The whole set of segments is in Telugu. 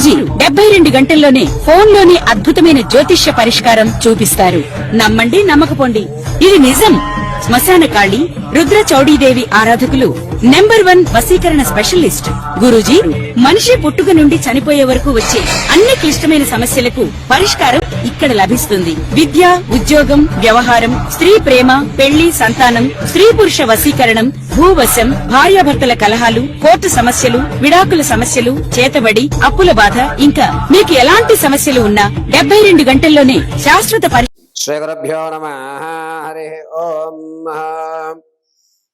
గురూజీ 72 గంటల్లోనే ఫోన్లోని అద్భుతమైన జ్యోతిష్య పరిష్కారం చూపిస్తారు. నమ్మండి, నమ్మకపోండి, ఇది నిజం. శ్మశాన కాళి రుద్ర చౌడీదేవి ఆరాధకులు నంబర్ 1 వశీకరణ స్పెషలిస్ట్. గురూజీ మనిషి పుట్టుక నుండి చనిపోయే వరకు వచ్చే అన్ని క్లిష్టమైన సమస్యలకు పరిష్కారం ఇక్కడ లభిస్తుంది. విద్య, ఉద్యోగం, వ్యవహారం, స్త్రీ ప్రేమ, పెళ్లి, సంతానం, స్త్రీ పురుష వశీకరణం, భూవశం, భార్యాభర్తల కలహాలు, కోర్టు సమస్యలు, విడాకుల సమస్యలు, చేతబడి, అప్పుల బాధ, ఇంకా మీకు ఎలాంటి సమస్యలు ఉన్నా 72 గంటల్లోనే శాశ్వత శ్రీ గురుభ్యో నమః. హరి ఓం.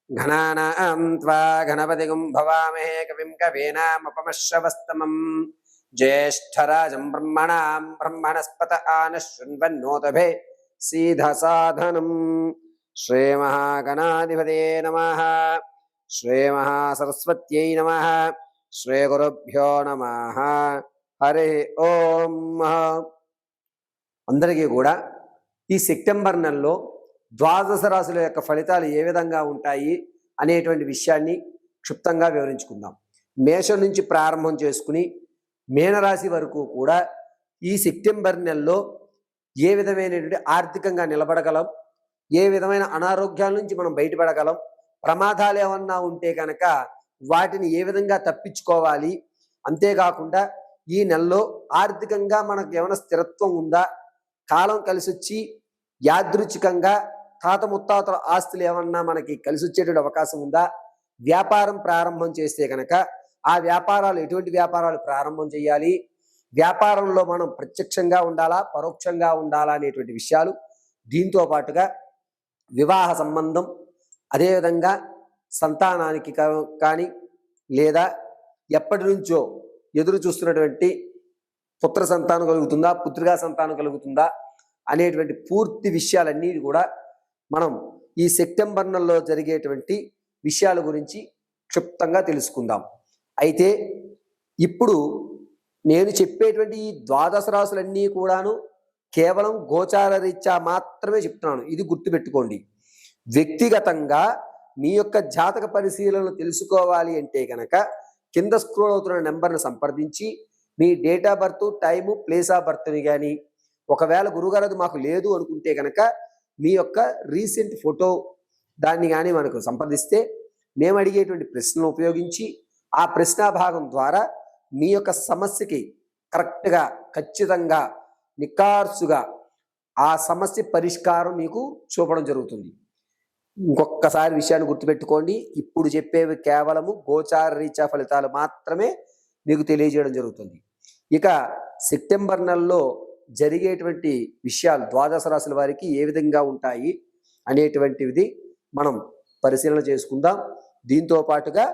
ఘనానాం త్వా గణపతిగుం భవామహే కవిం కవీనాముపమశ్రవస్తమం జ్యేష్ఠరాజం బ్రహ్మణాం బ్రహ్మణస్పత ఆనశృణ్వన్నోతభే సీధసాధనం. శ్రీ మహాగణాధిపతయే నమః. శ్రీ మహాసరస్వత్యై నమః. శ్రీ గురుభ్యో నమః. హరి ఓం. అందరికీ కూడా ఈ సెప్టెంబర్ నెలలో ద్వాదశ రాశుల యొక్క ఫలితాలు ఏ విధంగా ఉంటాయి అనేటువంటి విషయాన్ని క్షుప్తంగా వివరించుకుందాం. మేషం నుంచి ప్రారంభం చేసుకుని మీనరాశి వరకు కూడా ఈ సెప్టెంబర్ నెలలో ఏ విధమైనటువంటి ఆర్థికంగా నిలబడగలం, ఏ విధమైన అనారోగ్యాల నుంచి మనం బయటపడగలం, ప్రమాదాలు ఏమన్నా ఉంటే కనుక వాటిని ఏ విధంగా తప్పించుకోవాలి, అంతేకాకుండా ఈ నెలలో ఆర్థికంగా మనకు ఏమైనా స్థిరత్వం ఉందా, కాలం కలిసి వచ్చి యాదృచ్ఛికంగా తాత ముత్తాతల ఆస్తులు ఏమన్నా మనకి కలిసి వచ్చేటువంటి అవకాశం ఉందా, వ్యాపారం ప్రారంభం చేస్తే కనుక ఆ వ్యాపారాలు ఎటువంటి వ్యాపారాలు ప్రారంభం చేయాలి, వ్యాపారంలో మనం ప్రత్యక్షంగా ఉండాలా పరోక్షంగా ఉండాలా అనేటువంటి విషయాలు, దీంతో పాటుగా వివాహ సంబంధం, అదేవిధంగా సంతానానికి కానీ లేదా ఎప్పటి నుంచో ఎదురు చూస్తున్నటువంటి పుత్ర సంతానం కలుగుతుందా, పుత్రికా సంతానం కలుగుతుందా అనేటువంటి పూర్తి విషయాలన్నీ కూడా మనం ఈ సెప్టెంబర్ నెలలో జరిగేటువంటి విషయాల గురించి క్షుప్తంగా తెలుసుకుందాం. అయితే ఇప్పుడు నేను చెప్పేటువంటి ఈ ద్వాదశ రాశులన్నీ కూడాను కేవలం గోచార రీత్యా మాత్రమే చెప్తున్నాను. ఇది గుర్తుపెట్టుకోండి. వ్యక్తిగతంగా మీ యొక్క జాతక పరిశీలనలు తెలుసుకోవాలి అంటే కనుక కింద స్క్రోల్ అవుతున్న నెంబర్ను సంప్రదించి మీ date of birth, time, place of బర్త్ని కానీ, ఒకవేళ గురుగారు అది మాకు లేదు అనుకుంటే కనుక మీ యొక్క రీసెంట్ ఫోటో దాన్ని కానీ మనకు సంప్రదిస్తే మేము అడిగేటువంటి ప్రశ్నలు ఉపయోగించి ఆ ప్రశ్న భాగం ద్వారా మీ యొక్క సమస్యకి కరెక్ట్గా, ఖచ్చితంగా, నికార్సుగా ఆ సమస్య పరిష్కారం మీకు చూపడం జరుగుతుంది. ఇంకొకసారి విషయాన్ని గుర్తుపెట్టుకోండి. ఇప్పుడు చెప్పేవి కేవలము గోచార రీత్యా ఫలితాలు మాత్రమే మీకు తెలియజేయడం జరుగుతుంది. ఇక సెప్టెంబర్ నెలలో జరిగేటువంటి విషయాలు ద్వాదశ రాశుల వారికి ఏ విధంగా ఉంటాయి అనేటువంటిది మనం పరిశీలన చేసుకుందాం. దీంతో పాటుగా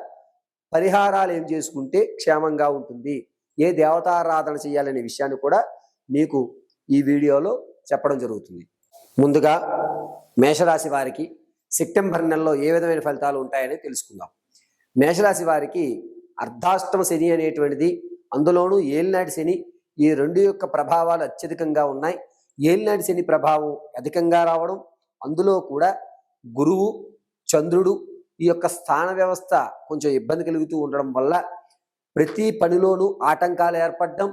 పరిహారాలు ఏం చేసుకుంటే క్షేమంగా ఉంటుంది, ఏ దేవతారాధన చేయాలనే విషయాన్ని కూడా మీకు ఈ వీడియోలో చెప్పడం జరుగుతుంది. ముందుగా మేషరాశి వారికి సెప్టెంబర్ నెలలో ఏ విధమైన ఫలితాలు ఉంటాయని తెలుసుకుందాం. మేషరాశి వారికి అర్ధాష్టమ శని అనేటువంటిది, అందులోనూ ఏలినాటి శని, ఈ రెండు యొక్క ప్రభావాలు అత్యధికంగా ఉన్నాయి. ఏలినాటి శని ప్రభావం అధికంగా రావడం, అందులో కూడా గురువు, చంద్రుడు ఈ యొక్క స్థాన వ్యవస్థ కొంచెం ఇబ్బంది కలుగుతూ ఉండడం వల్ల ప్రతి పనిలోనూ ఆటంకాలు ఏర్పడడం,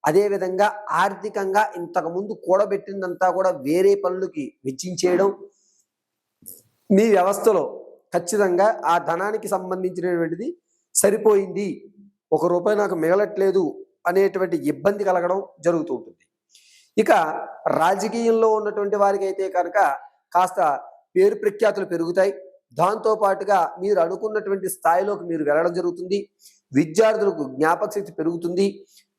అదేవిధంగా ఆర్థికంగా ఇంతకుముందు కూడబెట్టిందంతా కూడా వేరే పనులకి వెచ్చించేయడం, మీ వ్యవస్థలో ఖచ్చితంగా ఆ ధనానికి సంబంధించినటువంటిది సరిపోయింది, ₹1 నాకు మిగలట్లేదు అనేటువంటి ఇబ్బంది కలగడం జరుగుతూ ఉంటుంది. ఇక రాజకీయంలో ఉన్నటువంటి వారికి అయితే కనుక కాస్త పేరు ప్రఖ్యాతులు పెరుగుతాయి. దాంతోపాటుగా మీరు అనుకున్నటువంటి స్థాయిలోకి మీరు వెళ్ళడం జరుగుతుంది. విద్యార్థులకు జ్ఞాపక శక్తి పెరుగుతుంది.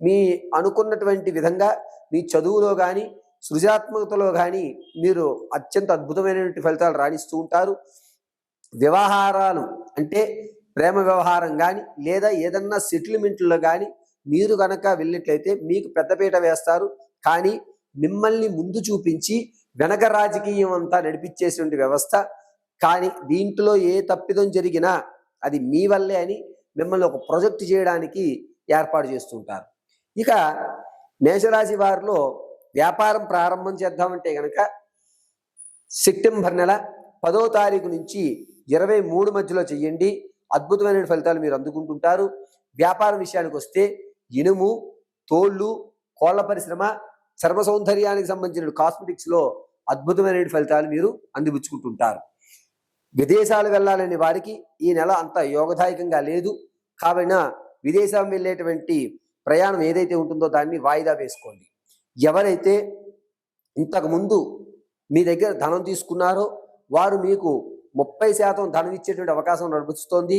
మీ అనుకున్నటువంటి విధంగా మీ చదువులో కానీ సృజనాత్మకతలో కానీ మీరు అత్యంత అద్భుతమైనటువంటి ఫలితాలు రాణిస్తూ ఉంటారు. వ్యవహారాలు అంటే ప్రేమ వ్యవహారం కానీ లేదా ఏదన్నా సెటిల్మెంట్లో కానీ మీరు కనుక వెళ్ళినట్లయితే మీకు పెద్దపీట వేస్తారు. కానీ మిమ్మల్ని ముందు చూపించి వెనక రాజకీయం అంతా నడిపించేటువంటి వ్యవస్థ, కానీ దీంట్లో ఏ తప్పిదం జరిగినా అది మీ వల్లే అని మిమ్మల్ని ఒక ప్రాజెక్ట్ చేయడానికి ఏర్పాటు చేస్తుంటారు. ఇక మేషరాశి వారిలో వ్యాపారం ప్రారంభం చేద్దామంటే కనుక సెప్టెంబర్ నెల 10వ తారీఖు నుంచి 23 మధ్యలో చెయ్యండి. అద్భుతమైన ఫలితాలు మీరు అందుకుంటుంటారు. వ్యాపారం విషయానికి వస్తే ఇనుము, తోళ్ళు, కోళ్ల పరిశ్రమ, చర్మ సౌందర్యానికి సంబంధించిన కాస్మెటిక్స్లో అద్భుతమైన ఫలితాలు మీరు అందిపుచ్చుకుంటుంటారు. విదేశాలు వెళ్ళాలని వారికి ఈ నెల అంత యోగదాయకంగా లేదు. కాబట్టి విదేశం వెళ్ళేటువంటి ప్రయాణం ఏదైతే ఉంటుందో దాన్ని వాయిదా వేసుకోండి. ఎవరైతే ఇంతకుముందు మీ దగ్గర ధనం తీసుకున్నారో వారు మీకు 30% ధనం ఇచ్చేటువంటి అవకాశం నడుపుతోంది.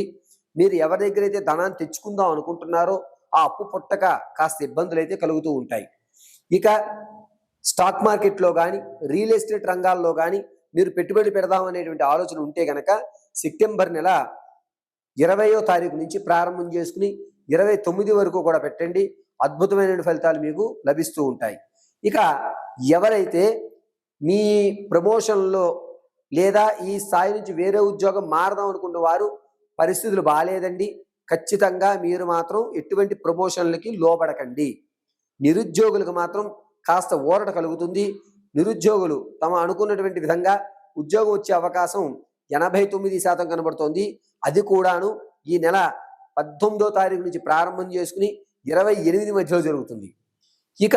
మీరు ఎవరి దగ్గర అయితే ధనాన్ని తెచ్చుకుందాం అనుకుంటున్నారో ఆ అప్పు పుట్టక కాస్త ఇబ్బందులు అయితే కలుగుతూ ఉంటాయి. ఇక స్టాక్ మార్కెట్లో కానీ రియల్ ఎస్టేట్ రంగాల్లో కానీ మీరు పెట్టుబడి పెడదాం అనేటువంటి ఆలోచన ఉంటే కనుక సెప్టెంబర్ నెల 20వ తారీఖు నుంచి ప్రారంభం చేసుకుని 29 వరకు కూడా పెట్టండి. అద్భుతమైన ఫలితాలు మీకు లభిస్తూ ఉంటాయి. ఇక ఎవరైతే మీ ప్రమోషన్లో లేదా ఈ స్థాయి నుంచి వేరే ఉద్యోగం మారదాం అనుకున్న వారు పరిస్థితులు బాగాలేదండి, ఖచ్చితంగా మీరు మాత్రం ఎటువంటి ప్రమోషన్లకి లోబడకండి. నిరుద్యోగులకు మాత్రం కాస్త ఊరట కలుగుతుంది. నిరుద్యోగులు తమ అనుకున్నటువంటి విధంగా ఉద్యోగం వచ్చే అవకాశం 89% కనబడుతోంది. అది కూడాను ఈ నెల 19వ తారీఖు నుంచి ప్రారంభం చేసుకుని 28 మధ్యలో జరుగుతుంది. ఇక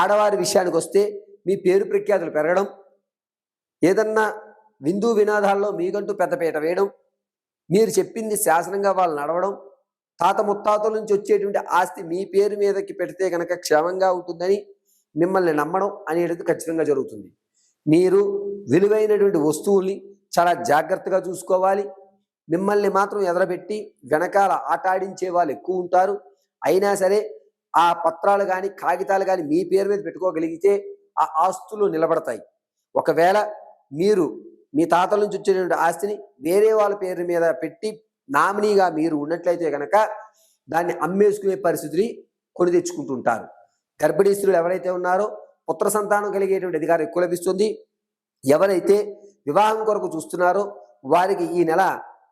ఆడవారి విషయానికి వస్తే మీ పేరు ప్రఖ్యాతులు పెరగడం, ఏదన్నా విందు వినాదాల్లో మీకంటూ పెద్దపీట వేయడం, మీరు చెప్పింది శాసనంగా వాళ్ళు నడవడం, తాత ముత్తాతల నుంచి వచ్చేటువంటి ఆస్తి మీ పేరు మీదకి పెడితే కనుక క్షేమంగా ఉంటుందని మిమ్మల్ని నమ్మడం అనేది ఖచ్చితంగా జరుగుతుంది. మీరు విలువైనటువంటి వస్తువుల్ని చాలా జాగ్రత్తగా చూసుకోవాలి. మిమ్మల్ని మాత్రం ఎదరబెట్టి వెనకాల ఆటాడించే వాళ్ళు ఎక్కువ ఉంటారు. అయినా సరే ఆ పత్రాలు కానీ కాగితాలు కానీ మీ పేరు మీద పెట్టుకోగలిగితే ఆ ఆస్తులు నిలబడతాయి. ఒకవేళ మీరు మీ తాతల నుంచి వచ్చేటువంటి ఆస్తిని వేరే వాళ్ళ పేరు మీద పెట్టి నామినీగా మీరు ఉన్నట్లయితే కనుక దాన్ని అమ్మేసుకునే పరిస్థితిని కొని తెచ్చుకుంటుంటారు. గర్భిణీ స్త్రీలు ఎవరైతే ఉన్నారో పుత్ర సంతానం కలిగేటువంటి అధికారం ఎక్కువ లభిస్తుంది. ఎవరైతే వివాహం కొరకు చూస్తున్నారో వారికి ఈ నెల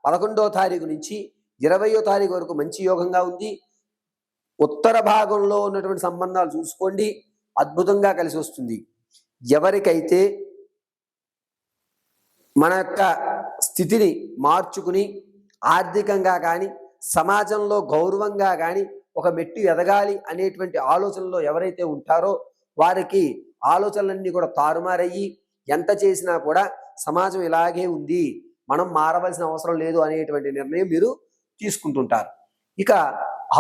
11వ తారీఖు నుంచి 20వ తారీఖు వరకు మంచి యోగంగా ఉంది. ఉత్తర భాగంలో ఉన్నటువంటి సంబంధాలు చూసుకోండి, అద్భుతంగా కలిసి వస్తుంది. ఎవరికైతే మన యొక్క స్థితిని మార్చుకుని ఆర్థికంగా కానీ సమాజంలో గౌరవంగా కానీ ఒక మెట్టు ఎదగాలి అనేటువంటి ఆలోచనలో ఎవరైతే ఉంటారో వారికి ఆలోచనలన్నీ కూడా తారుమారయ్యి ఎంత చేసినా కూడా సమాజం ఇలాగే ఉంది, మనం మారవలసిన అవసరం లేదు అనేటువంటి నిర్ణయం మీరు తీసుకుంటుంటారు. ఇక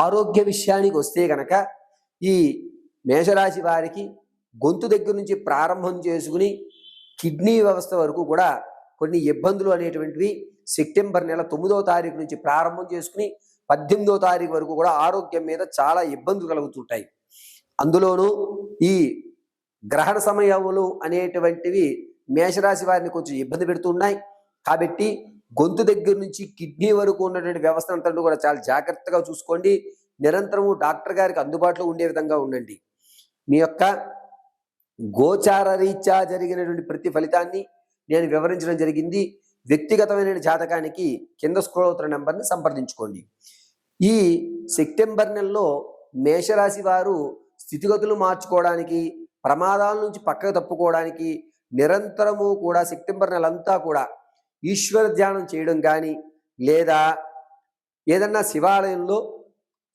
ఆరోగ్య విషయానికి వస్తే కనుక ఈ మేషరాశి వారికి గొంతు దగ్గర నుంచి ప్రారంభం చేసుకుని కిడ్నీ వ్యవస్థ వరకు కూడా కొన్ని ఇబ్బందులు అనేటువంటివి సెప్టెంబర్ నెల 9వ తారీఖు నుంచి ప్రారంభం చేసుకుని 18వ తారీఖు వరకు కూడా ఆరోగ్యం మీద చాలా ఇబ్బందులు కలుగుతుంటాయి. అందులోనూ ఈ గ్రహణ సమయములు అనేటువంటివి మేషరాశి వారిని కొంచెం ఇబ్బంది పెడుతున్నాయి. కాబట్టి గొంతు దగ్గర నుంచి కిడ్నీ వరకు ఉన్నటువంటి వ్యవస్థ అంతా కూడా చాలా జాగ్రత్తగా చూసుకోండి. నిరంతరము డాక్టర్ గారికి అందుబాటులో ఉండే విధంగా ఉండండి. మీ యొక్క గోచార రీత్యా జరిగినటువంటి ప్రతి ఫలితాన్ని నేను వివరించడం జరిగింది. వ్యక్తిగతమైన జాతకానికి కింద స్క్రోల్ అవుతున్న నెంబర్ని సంప్రదించుకోండి. ఈ సెప్టెంబర్ నెలలో మేషరాశి వారు స్థితిగతులు మార్చుకోవడానికి, ప్రమాదాల నుంచి పక్కకు తప్పుకోవడానికి నిరంతరము కూడా సెప్టెంబర్ నెలంతా కూడా ఈశ్వర ధ్యానం చేయడం కానీ లేదా ఏదన్నా శివాలయంలో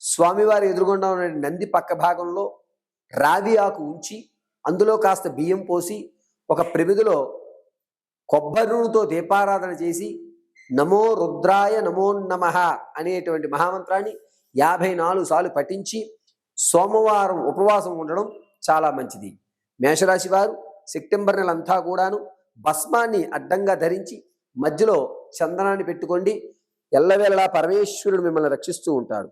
స్వామివారి ఎదురుగుండా ఉన్న నంది పక్క భాగంలో రావి ఆకు ఉంచి అందులో కాస్త బియ్యం పోసి ఒక ప్రమిదిలో కొబ్బరి నూనెతో దీపారాధన చేసి నమో రుద్రాయ నమో నమః అనేటువంటి మహామంత్రాన్ని 54 సార్లు పఠించి సోమవారం ఉపవాసం ఉండడం చాలా మంచిది. మేషరాశి వారు సెప్టెంబర్ నెలంతా కూడాను భస్మాన్ని అడ్డంగా ధరించి మధ్యలో చందనాన్ని పెట్టుకోండి. ఎల్లవేళలా పరమేశ్వరుడు మిమ్మల్ని రక్షిస్తూ ఉంటాడు.